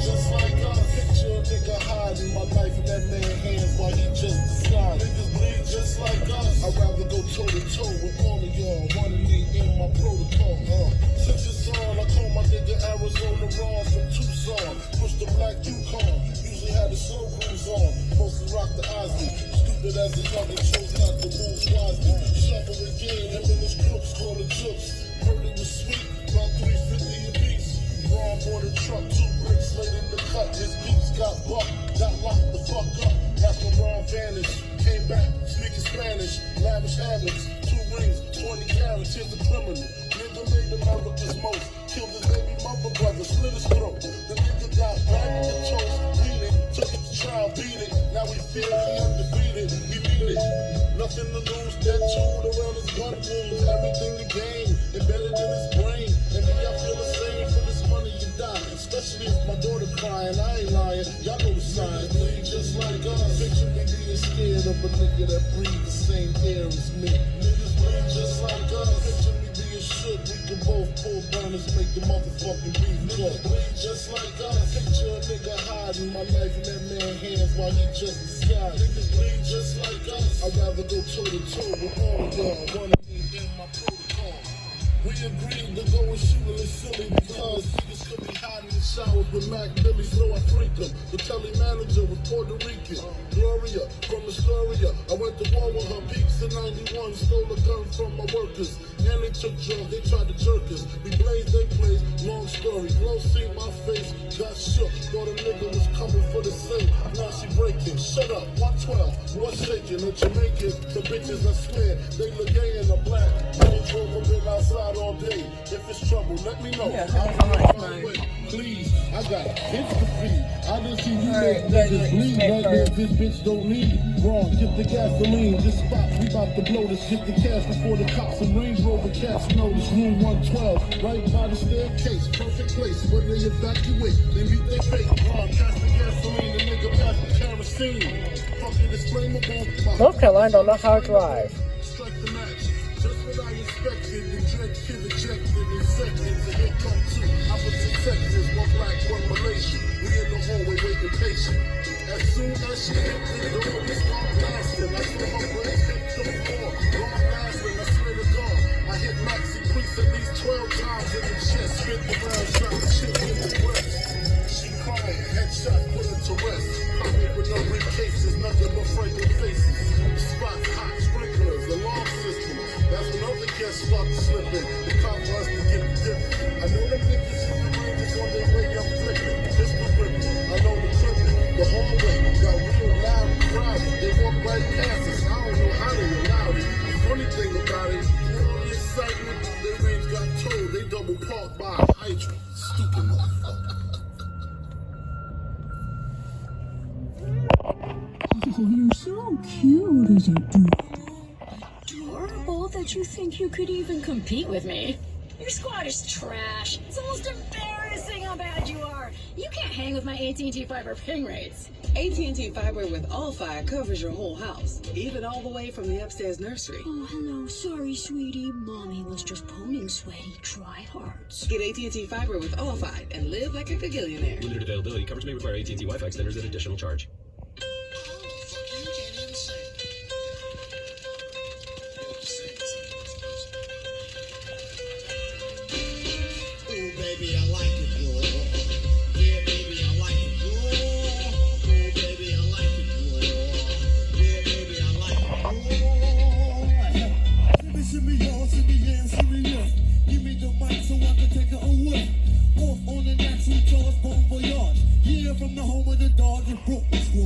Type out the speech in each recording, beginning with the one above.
Just like God, picture a nigga hiding my life in that man hand. toe to toe with all of y'all, running in my protocol. Since it's on, I call my nigga Arizona Ron from Tucson. Push the black Yukon, usually had the slow cruise on. Mostly rock the Ozzy. Stupid as a youngin', chose not to move wisely. Shuffle again, him and his crooks call the jokes. Heard it was sweet, about 350 a piece. Ron bought a truck, 2 bricks laid in the cut. His beats got bucked, got locked the fuck up. That's when Ron vanished. Came back, speaking Spanish, lavish habits, 2 rings, 20 carats, here's a criminal. Nigga made America's most, killed his baby mother brother, split his throat. The nigga got back in the toast, beat it, took it to trial, beat it. Now he feels he undefeated, he beat it. Nothing to lose, that tool around his gun wounds, everything to gain, embedded in his brain. And me, I feel the same for this money you die, especially if my daughter crying, I ain't lying, y'all know the signs. Bleed just like us, picture me being scared of a nigga that breathe the same air as me. Niggas bleed just like us, picture me being shook, we can both pull burners, make the motherfucking beef cook. Bleed just like us, picture a nigga hiding my knife in that man's hands while he just disguised. Niggas bleed just like us, I'd rather go toe to toe with all of y'all, running in my protocol. We agreed to go and shoot in the silly because niggas could be hiding in showers with Mac Billy, so I freaked him. The telly manager was Puerto Rican, Gloria from Astoria. I went to war with her peeps in 91, stole a gun from my workers. And they took drugs, they tried to jerk us. We blazed, they blazed, long story. Glow seen my face, got shook. Thought a nigga was coming for the sake. Now she breaking, shut up, 112, what's shaking? A Jamaican, the bitches I swear, they look gay in the black. Range Rover been outside all day. If it's trouble, let me know. Yeah, I'll my way. Please, I got kids to feed. I didn't see you make niggas bleed right there. This bitch don't need wrong. Get the gasoline, just spot. We about to blow this. Get the cash before the cops and Range Rover cats know this. Room 112, right by the staircase. Perfect place where they evacuate. They meet their fate. Pass the gasoline, the nigga pass the kerosene. Fucking it's flammable. North Carolina don't know how to drive. Strike the match. Just what I expected. The dread kid ejected in seconds. And here come 2 opposite sectors. 1 black, 1 Malaysian. We in the hallway waiting patient. As soon as she hit the door, we start blasting. I saw my brain hit the floor. Long lasting, I swear to God. I hit Maxi Priest at least 12 times in the chest. Spit the round, shot the chick in the breast. She crying, headshot, put her to rest. Pop me with no briefcases, nothing but frightened faces. Spot hot, sprinklers, alarm system. That's when other guests start slipping. The cop for us to get the dip. I know them niggas in the ranges on their way, I'm flipping. Pistol ripping, I know the tripping. The hallway got real loud and crowded. They walk right past us, I don't know how they allowed it. The funny thing about it, all the excitement, their range got told. They double parked by a hydrant. Stupid motherfucker. Oh, you're so cute, is it adorable that you think you could even compete with me? Your squad is trash. It's almost embarrassing how bad you are. You can't hang with my AT&T Fiber ping rates. AT&T Fiber with All-Fi covers your whole house, even all the way from the upstairs nursery. Oh, hello. Sorry, sweetie. Mommy was just phoning sweaty tryhards. Get AT&T Fiber with All-Fi and live like a gagillionaire. Limited availability. Coverage may require AT&T Wi-Fi extenders at additional charge. From the home of the dog and broke the squad.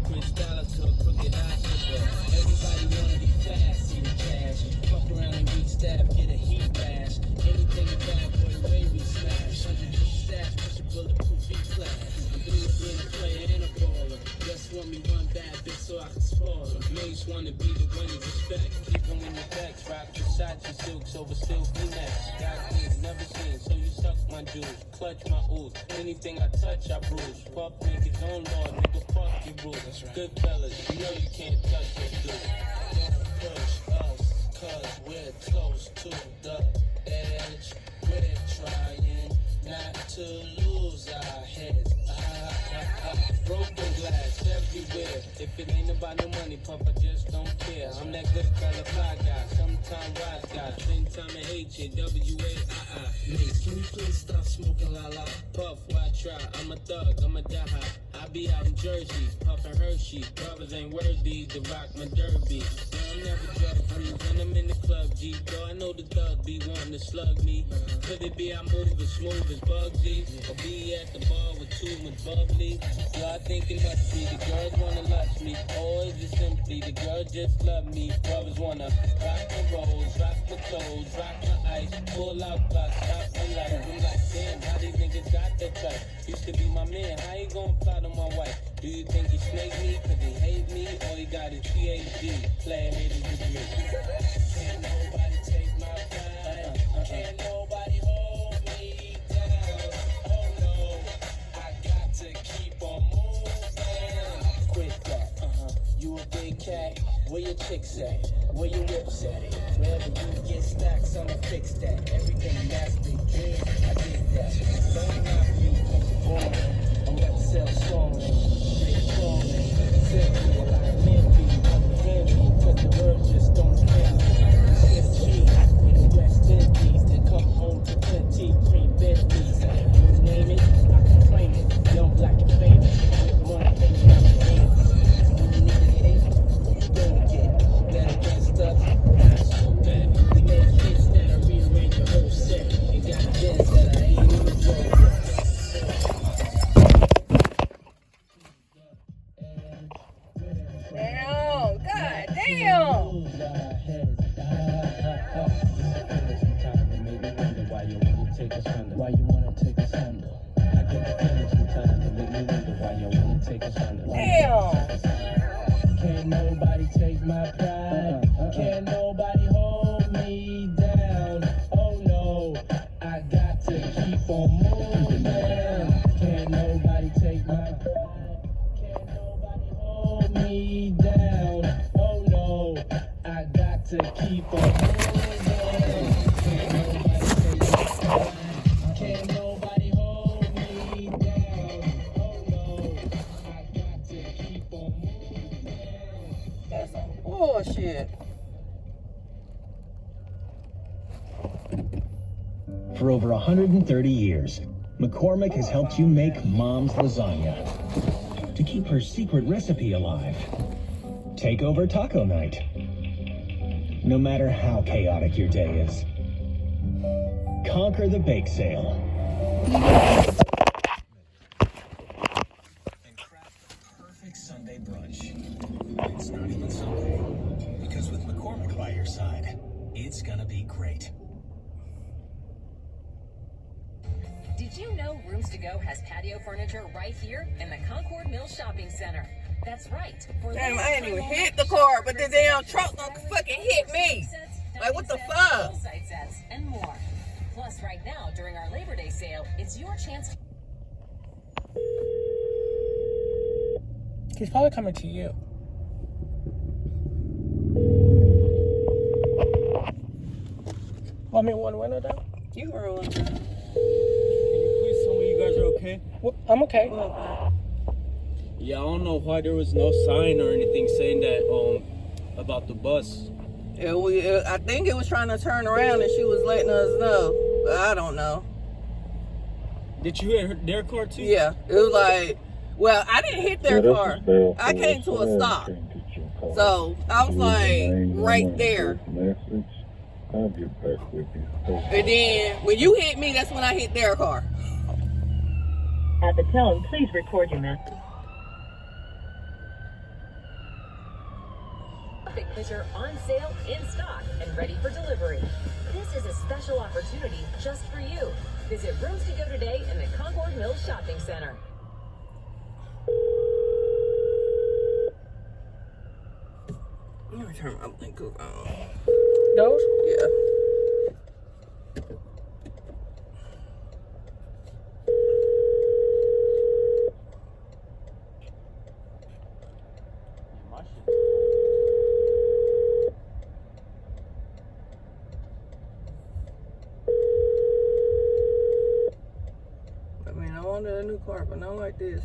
Blueprint style to a crooked algebra. Everybody wanna be fast, see the cash. Fuck around and reach stab, get a heat rash. Anything a bad boy way we smash. 100 stash, push a bulletproof E-class. I'm through with being a player and a baller. Just want me one bad bitch so I can spoil her. Mates wanna be the one you respect. Keep them in the backs, rock Versace silks over silk V-necks. Got things never seen, so you suck my jewels, clutch my ooze. Anything I touch, I bruise. Fuck niggas, own law, nigga, fuck you rules. Good fellas, you know you can't touch us, dude. Don't push us, cause we're close to the edge. We're trying not to lose our heads. Broken glass everywhere. If it ain't about no money, puff, I just don't care. I'm that good fella, fly guy, sometime wise guy. Spend time in H-A-W-A-I-I. Mate, can you please stop smoking la la? Puff, why try? I'm a thug, I'm a die. I be out in Jersey, puffin' Hershey. Brothers ain't worthy to rock my derby. No, I'm never drug free when I'm in the club, G. Though I know the thug be wanting to slug me. Could it be I move as smooth as Bugsy? Or be at the bar with too much bubbly? Y'all think it must be the girls wanna lust me. Or is it simply the girls just love me? Brothers wanna rock my rolls, rock my toes, rock my ice, pull out blocks, stop my life. I'm like, damn, how these niggas got that type? Used to be my man, how you gonna plot on my wife? Do you think he snake me cause he hate me? Or he got his PhD, playing in his degree? Can't nobody take my pride. Can't nobody hold me down. Oh no, I got to keep on moving. Quit that, you a big cat? Where your chicks at? Where your whips at? Wherever you get stacks, I'ma fix that. Everything that's big dream, I did that. Don't knock me, cause you're boring. I'm about to sell songs, straight clothing. Simply a lot of men be comprehend me, cause the world just don't care. It's me, in the West Indies, to come home to plenty, cream Bentleys. You name it, I can claim it. Young, black, and famous. With money, things not the game. When you need to hate, you don't get that against us. Not so bad. We make hits that'll rearrange the whole set. And got bends that I ain't even roll. Damn, god damn. Why you wanna take us under? I get the feeling sometimes that make me wonder why you wanna take us under. Damn. Can't nobody take my pride. Can't nobody hold me down. Oh no, I got to keep on moving. Can't nobody take my pride. Can't nobody hold me down. Oh no, I got to keep on moving. Can't nobody take my pride. Can't nobody hold me down. Oh no, I got to keep on moving. That's some bullshit. For over 130 years, McCormick has helped you make Mom's lasagna to keep her secret recipe alive. Take over taco night. No matter how chaotic your day is. Conquer the bake sale. And craft the perfect Sunday brunch. It's not even Sunday, because with McCormick by your side, it's gonna be great. Did you know Rooms to Go has patio furniture right here in the Concord Mill Shopping Center? That's right. Damn, I ain't even hit the car, but the damn truck gonna fucking hit me. Like, what the fuck? Site sets and more. Plus, right now, during our Labor Day sale, it's your chance. He's probably coming to you. Want me one window down? You were one. Can you please tell me you guys are okay? Well, I'm okay. Yeah, I don't know why there was no sign or anything saying that about the bus. I think it was trying to turn around and she was letting us know. But I don't know. Did you hit their car too? Yeah, it was like, well, I didn't hit their car. I came to a stop. So I was like right there. I'll get back with you. And then when you hit me, that's when I hit their car. At the tone, please record your message. Because you're on sale, in stock, and ready for delivery. This is a special opportunity just for you. Visit Rooms to Go today in the Concord Mills Shopping Center. Let me turn my blinkers on. Those? Yeah. I mean, I wanted a new car, but not like this.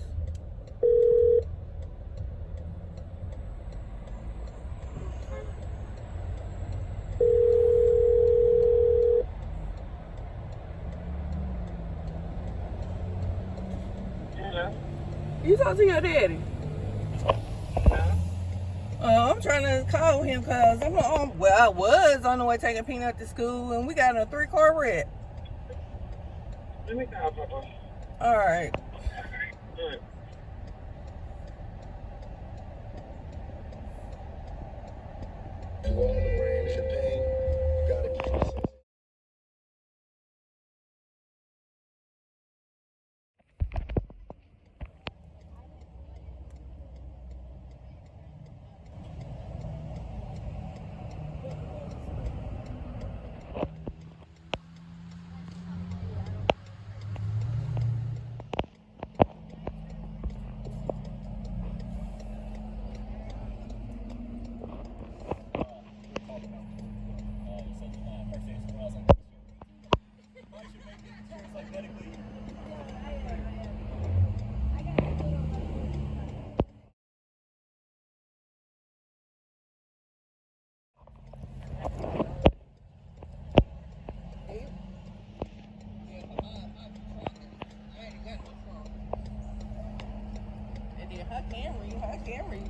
You talk to your daddy? I'm trying to call him because I was on the way taking Peanut to school and we got in a 3-car wreck. Let me call Papa. All right. Do all the brand champagne. Gotta keep it simple. Her Camry.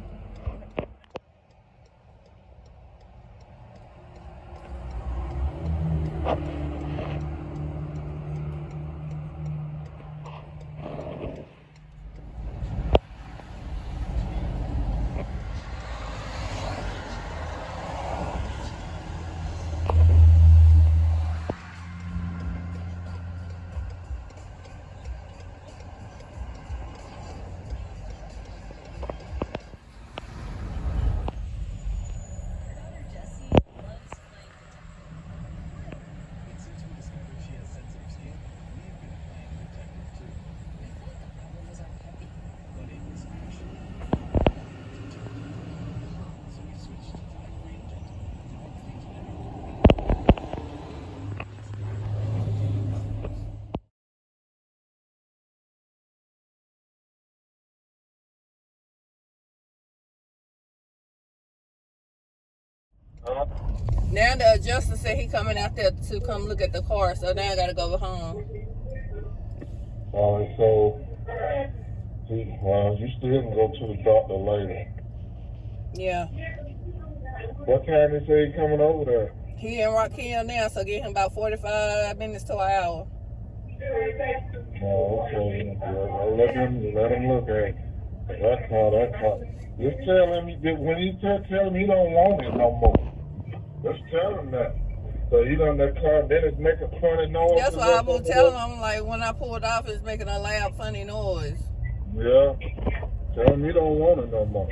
Now the adjuster said he coming out there to come look at the car, so now I gotta go home. Alright, so you still can go to the doctor later. Yeah. What time they say he coming over there? He in Rock Hill now, so get him about 45 minutes to an hour. Oh, okay. Well, let him look at it. That car. Just tell him, when he tell him he don't want it no more. Just tell him that. So he done that car, then it's making funny noise. That's why I was telling him, like, when I pulled off, it's making a loud, funny noise. Yeah. Tell him he don't want it no more.